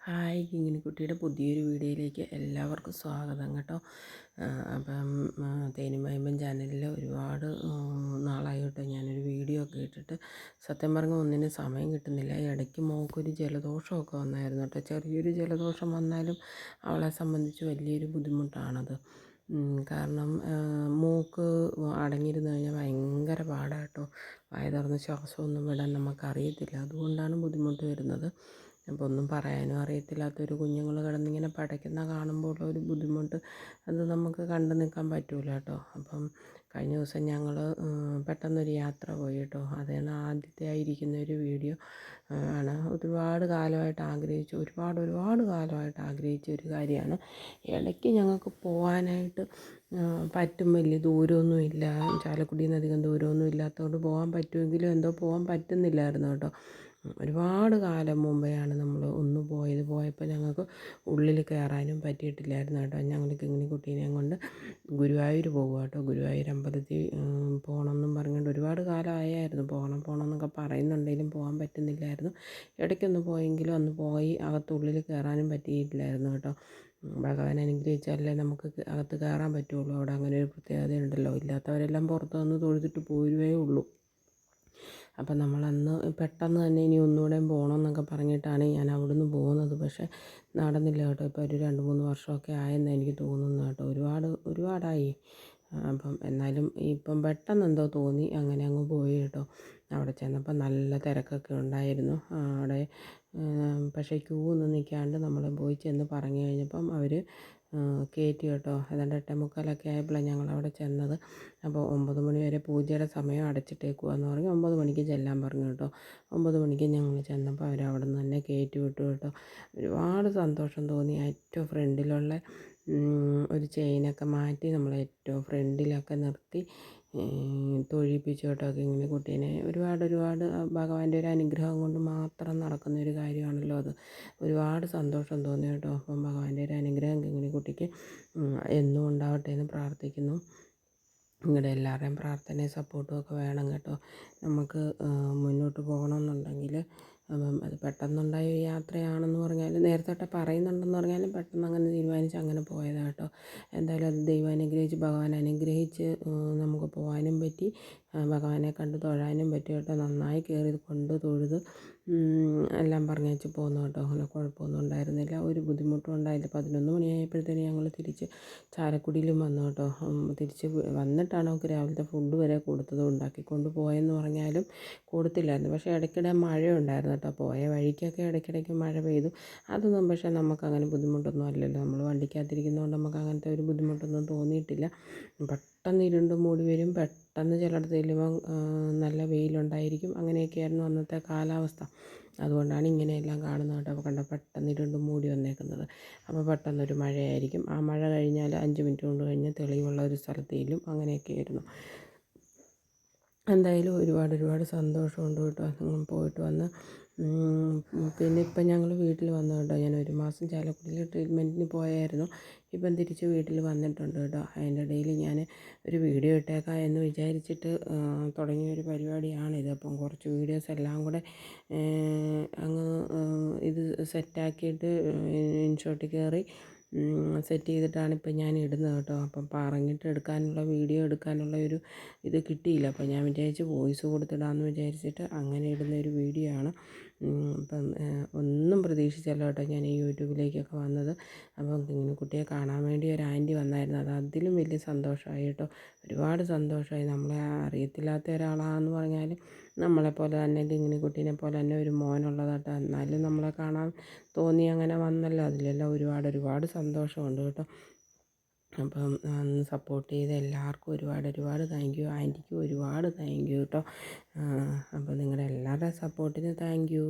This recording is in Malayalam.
ഹായ് കിങ്ങിണിക്കുട്ടിയുടെ പുതിയൊരു വീഡിയോയിലേക്ക് എല്ലാവർക്കും സ്വാഗതം കേട്ടോ. അപ്പം തേനിമയമ്പൻ ചാനലിൽ ഒരുപാട് നാളായി കേട്ടോ ഞാനൊരു വീഡിയോ ഒക്കെ ഇട്ടിട്ട്. സത്യം പറഞ്ഞാൽ ഒന്നിനും സമയം കിട്ടുന്നില്ല. ഇടയ്ക്ക് മോൾക്കൊരു ജലദോഷമൊക്കെ വന്നായിരുന്നു കേട്ടോ. ചെറിയൊരു ജലദോഷം വന്നാലും അവളെ സംബന്ധിച്ച് വലിയൊരു ബുദ്ധിമുട്ടാണത്. കാരണം മൂക്ക് അടങ്ങിയിരുന്ന് കഴിഞ്ഞാൽ ഭയങ്കര പാടാണ് കേട്ടോ. വായ തുറന്ന് ശ്വാസമൊന്നും വിടാൻ നമുക്കറിയത്തില്ല. അതുകൊണ്ടാണ് ബുദ്ധിമുട്ട് വരുന്നത്. അപ്പോൾ ഒന്നും പറയാനും അറിയത്തില്ലാത്തൊരു കുഞ്ഞുങ്ങൾ കിടന്നിങ്ങനെ പടയ്ക്കുന്ന കാണുമ്പോൾ ഒരു ബുദ്ധിമുട്ട് അത് നമുക്ക് കണ്ടു നിൽക്കാൻ പറ്റില്ല കേട്ടോ. അപ്പം കഴിഞ്ഞ ദിവസം ഞങ്ങൾ പെട്ടെന്നൊരു യാത്ര പോയി കേട്ടോ. അതാണ് ആദ്യത്തെ ആയിരിക്കുന്ന ഒരു വീഡിയോ ആണ്. ഒരുപാട് കാലമായിട്ട് ഒരുപാട് കാലമായിട്ട് ആഗ്രഹിച്ച ഒരു കാര്യമാണ്. ഇടയ്ക്ക് ഞങ്ങൾക്ക് പോകാനായിട്ട് പറ്റും. വലിയ ദൂരമൊന്നുമില്ല, ചാലക്കുടിയിൽ നിന്ന് അധികം ദൂരമൊന്നും ഇല്ലാത്തതുകൊണ്ട് പോകാൻ പറ്റുമെങ്കിലും എന്തോ പോകാൻ പറ്റുന്നില്ലായിരുന്നു കേട്ടോ. ഒരുപാട് കാലം മുമ്പെയാണ് നമ്മൾ പോയപ്പോൾ ഞങ്ങൾക്ക് ഉള്ളിൽ കയറാനും പറ്റിയിട്ടില്ലായിരുന്നു കേട്ടോ. ഞങ്ങൾ കിങ്ങിണിക്കുട്ടീനെയും കൊണ്ട് ഗുരുവായൂർ പോകുക കേട്ടോ. ഗുരുവായൂർ അമ്പലത്തിൽ പോകണമെന്നും പറഞ്ഞുകൊണ്ട് ഒരുപാട് കാലമായിരുന്നു പോകണം എന്നൊക്കെ പറയുന്നുണ്ടെങ്കിലും പോകാൻ പറ്റുന്നില്ലായിരുന്നു. ഇടയ്ക്കൊന്ന് പോയെങ്കിലും അന്ന് പോയി അകത്തുള്ളിൽ കയറാനും പറ്റിയിട്ടില്ലായിരുന്നു കേട്ടോ. ഭഗവാൻ അനുഗ്രഹിച്ചാലേ നമുക്ക് അകത്ത് കയറാൻ പറ്റുള്ളൂ. അവിടെ അങ്ങനെ ഒരു പ്രത്യേകതയുണ്ടല്ലോ. ഇല്ലാത്തവരെല്ലാം പുറത്ത് നിന്ന് തൊഴുതിട്ട് പോരുവേ ഉള്ളൂ. അപ്പം നമ്മളന്ന് പെട്ടെന്ന് തന്നെ ഇനി ഒന്നുകൂടെയും പോകണമെന്നൊക്കെ പറഞ്ഞിട്ടാണ് ഞാൻ അവിടുന്ന് പോകുന്നത്. പക്ഷേ നടന്നില്ല കേട്ടോ. ഇപ്പോൾ ഒരു 2-3 വർഷമൊക്കെ ആയെന്ന് എനിക്ക് തോന്നുന്നു കേട്ടോ. ഒരുപാടായി. അപ്പം എന്നാലും ഇപ്പം പെട്ടെന്ന് എന്തോ തോന്നി അങ്ങനെ അങ്ങ് പോയി കേട്ടോ. അവിടെ ചെന്നപ്പോൾ നല്ല തിരക്കൊക്കെ ഉണ്ടായിരുന്നു അവിടെ. പക്ഷേ ക്യൂ ഒന്നും നിൽക്കാണ്ട് നമ്മൾ പോയി ചെന്ന് പറഞ്ഞു കഴിഞ്ഞപ്പം അവർ കയറ്റി കേട്ടോ. ഏതാണ്ട് 8:45 ആയപ്പോഴാണ് ഞങ്ങളവിടെ ചെന്നത്. അപ്പോൾ 9 മണി വരെ പൂജയുടെ സമയം അടച്ചിട്ടേക്കുവാന്ന് പറഞ്ഞ് 9 മണിക്ക് ചെല്ലാൻ പറഞ്ഞു കേട്ടോ. 9 മണിക്ക് ഞങ്ങൾ ചെന്നപ്പോൾ അവരവിടെ നിന്ന് തന്നെ കയറ്റി വിട്ടു കേട്ടോ. ഒരുപാട് സന്തോഷം തോന്നി. ഏറ്റവും ഫ്രണ്ടിലുള്ള ഒരു ചെയിനൊക്കെ മാറ്റി നമ്മൾ ഏറ്റവും ഫ്രണ്ടിലൊക്കെ നിർത്തി തൊഴിപ്പിച്ചു കേട്ടോ. ഇങ്ങനെ കുട്ടീനെ ഒരുപാട് ഭഗവാന്റെ ഒരു അനുഗ്രഹം കൊണ്ട് മാത്രം നടക്കുന്ന ഒരു കാര്യമാണല്ലോ അത്. ഒരുപാട് സന്തോഷം തോന്നി കേട്ടോ. അപ്പം ഭഗവാന്റെ ഒരു അനുഗ്രഹം ഇങ്ങനെ കുട്ടിക്ക് എന്നും ഉണ്ടാവട്ടെ എന്ന് പ്രാർത്ഥിക്കുന്നു. നിങ്ങളുടെ എല്ലാവരുടെയും പ്രാർത്ഥനയും സപ്പോർട്ടും ഒക്കെ വേണം കേട്ടോ. നമുക്ക് മുന്നോട്ട് പോകണമെന്നുണ്ടെങ്കിൽ അത് പെട്ടെന്നുണ്ടായ ഒരു യാത്രയാണെന്ന് പറഞ്ഞാലും നേരത്തെ പറയുന്നുണ്ടെന്ന് പറഞ്ഞാലും പെട്ടെന്ന് അങ്ങനെ തീരുമാനിച്ച് അങ്ങനെ പോയതാണ് കേട്ടോ. എന്തായാലും അത് ദൈവം അനുഗ്രഹിച്ച് ഭഗവാൻ അനുഗ്രഹിച്ച് നമുക്ക് പോകാനും പറ്റി. ഭഗവാനെ കണ്ട് തൊഴാനും പറ്റി കേട്ടോ. നന്നായി കയറി കൊണ്ട് തൊഴുത് എല്ലാം പറഞ്ഞേച്ച് പോന്നു കേട്ടോ. അങ്ങനെ കുഴപ്പമൊന്നും ഉണ്ടായിരുന്നില്ല, ഒരു ബുദ്ധിമുട്ടും ഉണ്ടായില്ല. 11 മണിയായപ്പോഴത്തേന് ഞങ്ങൾ തിരിച്ച് ചാലക്കുടിയിലും വന്നു കേട്ടോ. തിരിച്ച് വന്നിട്ടാണ് അവൾക്ക് രാവിലത്തെ ഫുഡ് വരെ കൊടുത്തത്. ഉണ്ടാക്കിക്കൊണ്ട് പോയെന്ന് പറഞ്ഞാലും കൊടുത്തില്ലായിരുന്നു. പക്ഷേ ഇടയ്ക്കിടെ മഴയുണ്ടായിരുന്നു കേട്ടോ. പോയ വഴിക്കൊക്കെ ഇടയ്ക്കിടയ്ക്ക് മഴ പെയ്തു. അതൊന്നും പക്ഷേ നമുക്കങ്ങനെ ബുദ്ധിമുട്ടൊന്നും അല്ലല്ലോ. നമ്മൾ വണ്ടിക്കകത്തിരിക്കുന്നതുകൊണ്ട് നമുക്ക് അങ്ങനത്തെ ഒരു ബുദ്ധിമുട്ടൊന്നും തോന്നിയിട്ടില്ല. പെട്ടെന്ന് ഇരുണ്ട് മൂടി വരും, പെട്ടെന്ന് ചിലയിടത്ത് ചെല്ലുമ്പം നല്ല വെയിലുണ്ടായിരിക്കും. അങ്ങനെയൊക്കെയായിരുന്നു അന്നത്തെ കാലാവസ്ഥ. അതുകൊണ്ടാണ് ഇങ്ങനെയെല്ലാം കാണുന്നത് കേട്ടോ. അപ്പോൾ പെട്ടെന്ന് ഇരുണ്ട് മൂടി വന്നേക്കുന്നത്. അപ്പോൾ പെട്ടെന്നൊരു മഴയായിരിക്കും. ആ മഴ കഴിഞ്ഞാൽ 5 മിനിറ്റ് കൊണ്ട് കഴിഞ്ഞ് തെളിവുള്ള ഒരു സ്ഥലത്ത് ചെല്ലും. അങ്ങനെയൊക്കെയായിരുന്നു. എന്തായാലും ഒരുപാട് സന്തോഷമുണ്ട് കേട്ടോ. പോയിട്ട് വന്ന് പിന്നെ ഇപ്പം ഞങ്ങൾ വീട്ടിൽ വന്നു കേട്ടോ. ഞാൻ 1 മാസം ചാലക്കുടിയിൽ ട്രീറ്റ്മെൻറ്റിന് പോയായിരുന്നു. ഇപ്പം തിരിച്ച് വീട്ടിൽ വന്നിട്ടുണ്ട് കേട്ടോ. അതിൻ്റെ ഇടയിൽ ഞാൻ ഒരു വീഡിയോ ഇട്ടേക്കാം എന്ന് വിചാരിച്ചിട്ട് തുടങ്ങിയൊരു പരിപാടിയാണിത്. അപ്പം കുറച്ച് വീഡിയോസ് എല്ലാം കൂടെ അങ്ങ് ഇത് സെറ്റാക്കിയിട്ട് ഇൻഷോട്ടിൽ കയറി സെറ്റ് ചെയ്തിട്ടാണ് ഇപ്പം ഞാൻ ഇടുന്നത് കേട്ടോ. അപ്പം പറഞ്ഞിട്ട് വീഡിയോ എടുക്കാനുള്ള ഒരു ഇത് കിട്ടിയില്ല. അപ്പോൾ ഞാൻ വിചാരിച്ച് വോയിസ് കൊടുത്തിടാമെന്ന് വിചാരിച്ചിട്ട് അങ്ങനെ ഇടുന്ന ഒരു വീഡിയോ ആണ്. അപ്പം ഒന്നും പ്രതീക്ഷിച്ചല്ല കേട്ടോ ഞാൻ ഈ യൂട്യൂബിലേക്കൊക്കെ വന്നത്. അപ്പം ഇങ്ങനെ കുട്ടിയെ കാണാൻ വേണ്ടി ഒരു ആൻറ്റി വന്നായിരുന്നു. അത് അതിലും വലിയ സന്തോഷമായി കേട്ടോ. ഒരുപാട് സന്തോഷമായി. നമ്മളെ അറിയത്തില്ലാത്ത ഒരാളാണെന്ന് പറഞ്ഞാലും നമ്മളെപ്പോലെ തന്നെ ഇങ്ങനെ കുട്ടീനെ പോലെ തന്നെ ഒരു മോനുള്ളതാട്ടോ. എന്നാലും നമ്മളെ കാണാൻ തോന്നി അങ്ങനെ വന്നല്ലോ. അതിലെല്ലാം ഒരുപാട് സന്തോഷമുണ്ട് കേട്ടോ. അപ്പം സപ്പോർട്ട് ചെയ്ത എല്ലാവർക്കും ഒരുപാട് താങ്ക് യു. ആൻറ്റിക്കും ഒരുപാട് താങ്ക് യു കേട്ടോ. അപ്പോൾ നിങ്ങളുടെ എല്ലാവരുടെയും സപ്പോർട്ടിന് താങ്ക് യു.